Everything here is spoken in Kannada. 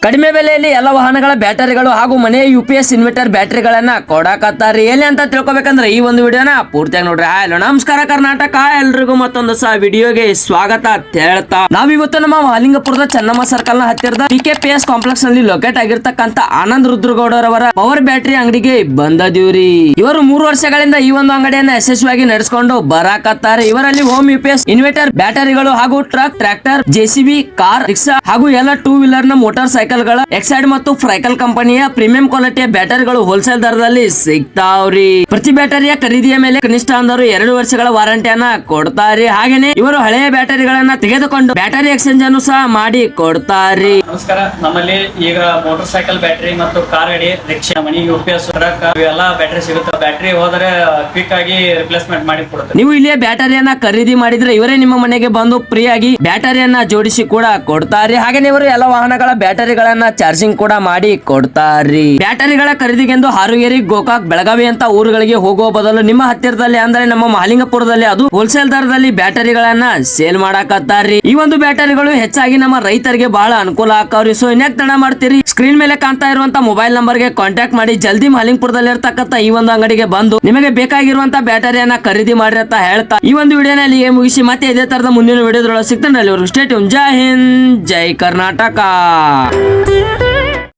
ಕಡಿಮೆ ಬೆಲೆಯಲ್ಲಿ ಎಲ್ಲ ವಾಹನಗಳ ಬ್ಯಾಟರಿಗಳು ಹಾಗೂ ಮನೆಯ UPS ಇನ್ವರ್ಟರ್ ಬ್ಯಾಟರಿಗಳನ್ನ ಕೊಡಾಕತ್ತಾರಿ. ಎಲ್ಲಿ ಅಂತ ತಿಳ್ಕೊಬೇಕಂದ್ರೆ ಈ ಒಂದು ವಿಡಿಯೋನ ಪೂರ್ತಿಯಾಗಿ ನೋಡ್ರಿ. ಹಲೋ ನಮಸ್ಕಾರ ಕರ್ನಾಟಕ, ಎಲ್ರಿಗೂ ಮತ್ತೊಂದು ಸಹ ವಿಡಿಯೋಗೆ ಸ್ವಾಗತ ಅಂತ ಹೇಳ್ತಾ ನಾವಿವತ್ತು ನಮ್ಮ ಮಹಾಲಿಂಗಪುರದ ಚೆನ್ನಮ್ಮ ಸರ್ಕಲ್ ನ ಹತ್ತಿರದ PKPS ಕಾಂಪ್ಲೆಕ್ಸ್ ನಲ್ಲಿ ಲೊಕೇಟ್ ಆಗಿರ್ತಕ್ಕಂತ ಆನಂದ್ ರುದ್ರಗೌಡರವರ ಪವರ್ ಬ್ಯಾಟರಿ ಅಂಗಡಿಗೆ ಬಂದದೀವ್ರಿ. ಇವರು 3 ವರ್ಷಗಳಿಂದ ಈ ಒಂದು ಅಂಗಡಿಯನ್ನ ಯಶಸ್ವಿಯಾಗಿ ನಡೆಸಿಕೊಂಡು ಬರಾಕತ್ತಾರೆ. ಇವರಲ್ಲಿ ಹೋಮ್ UPS ಇನ್ವರ್ಟರ್ ಬ್ಯಾಟರಿಗಳು ಹಾಗೂ truck, tractor, JCB, car, rickshaw ಹಾಗೂ ಎಲ್ಲ 2 ವೀಲರ್ ನ ಮೋಟಾರ್ ಸೈಕಲ್ ಗಳ ಎಕ್ಸೈಡ್ ಮತ್ತು ಫ್ರೈಕಲ್ ಕಂಪನಿಯ ಪ್ರೀಮಿಯಂ ಕ್ವಾಲಿಟಿಯ ಬ್ಯಾಟರಿಗಳು ಹೋಲ್ಸೇಲ್ ದರದಲ್ಲಿ ಸಿಗ್ತಾವ್ರಿ. ಪ್ರತಿ ಬ್ಯಾಟರಿಯ ಖರೀದಿಯ ಮೇಲೆ ಕನಿಷ್ಠ ಅಂದರು 2 ವರ್ಷಗಳ ವಾರಂಟಿಯನ್ನ ಕೊಡ್ತಾರಿ. ಹಾಗೇನೆ ಇವರು ಹಳೆಯ ಬ್ಯಾಟರಿಗಳನ್ನ ತೆಗೆದುಕೊಂಡು ಬ್ಯಾಟರಿ ಎಕ್ಸ್ಚೇಂಜ್ ಅನ್ನು ಸಹ ಮಾಡಿ ಕೊಡ್ತಾರಿ. ನಮಸ್ಕಾರ. ನಮ್ಮಲ್ಲಿ ಈಗ ಮೋಟಾರ್ ಸೈಕಲ್ ಬ್ಯಾಟರಿ ಮತ್ತು ಕಾರ್ ಗಾಡಿ, ರಿಕ್ಷಾ, ಮನಿ UPS, ಟ್ರಕ್ ಇವೆಲ್ಲ ಬ್ಯಾಟರಿ ಸಿಗುತ್ತೆ. ಬ್ಯಾಟರಿ ಹೋದರೆ ಕ್ವಿಕ್ ಆಗಿ ರಿಪ್ಲೇಸ್ಮೆಂಟ್ ಮಾಡಿ ಕೊಡುತ್ತೆ. ನೀವು ಇಲ್ಲಿಯ ಬ್ಯಾಟರಿಯನ್ನ ಖರೀದಿ ಮಾಡಿದ್ರೆ ಇವರೇ ನಿಮ್ಮ ಮನೆಗೆ ಬಂದು ಫ್ರೀ ಆಗಿ ಬ್ಯಾಟರಿಯನ್ನ ಜೋಡಿಸಿ ಕೂಡ ಕೊಡ್ತಾರೆ. ಹಾಗೆ ಇವರು ಎಲ್ಲ ವಾಹನಗಳ ಬ್ಯಾಟರಿಗಳನ್ನ ಚಾರ್ಜಿಂಗ್ ಕೂಡ ಮಾಡಿ ಕೊಡ್ತಾರಿ. ಬ್ಯಾಟರಿಗಳ ಖರೀದಿಗೆಂದು ಹಾರುಗೇರಿ, ಗೋಕಾಕ್, ಬೆಳಗಾವಿ ಅಂತ ಊರುಗಳಿಗೆ ಹೋಗುವ ಬದಲು ನಿಮ್ಮ ಹತ್ತಿರದಲ್ಲಿ ಅಂದ್ರೆ ನಮ್ಮ ಮಹಾಲಿಂಗಪುರದಲ್ಲಿ ಅದು ಹೋಲ್ಸೇಲ್ ದರದಲ್ಲಿ ಬ್ಯಾಟರಿಗಳನ್ನ ಸೇಲ್ ಮಾಡಾಕತ್ತಾರಿ. ಈ ಒಂದು ಬ್ಯಾಟರಿಗಳು ಹೆಚ್ಚಾಗಿ ನಮ್ಮ ರೈತರಿಗೆ ಬಹಳ ಅನುಕೂಲ ಆಕಾವ್ರಿ. ಸೊ ಇನ್ಯಾಕ್ ತಡ ಮಾಡ್ತೀರಿ, ಸ್ಕ್ರೀನ್ ಮೇಲೆ ಕಾಣ್ತಾ ಇರುವಂತ ಮೊಬೈಲ್ ನಂಬರ್ ಗೆ ಕಾಂಟ್ಯಾಕ್ಟ್ ಮಾಡಿ ಜಲ್ದಿ ಮಹಾಲಿಂಗಪುರದಲ್ಲಿ ಇರ್ತಕ್ಕಂತ ಈ ಒಂದು ಅಂಗಡಿಗೆ ಬಂದು ನಿಮಗೆ ಬೇಕಾಗಿರುವಂತ ಬ್ಯಾಟರಿಯನ್ನ ಖರೀದಿ ಮಾಡ್ರಿ ಅಂತ ಹೇಳ್ತಾ ಈ ಒಂದು ವಿಡಿಯೋನಲ್ಲಿ ಮುಗಿಸಿ ಮತ್ತೆ ಇದೇ ತರದ ಮುಂದಿನ ವಿಡಿಯೋದೊಳಗೆ ಸಿಗ್ತಾನೆ. ಅಲ್ಲಿ ಸ್ಟೇ ಟ್ಯೂನ್. ಜೈ ಹಿಂದ್, ಜೈ ಕರ್ನಾಟಕ.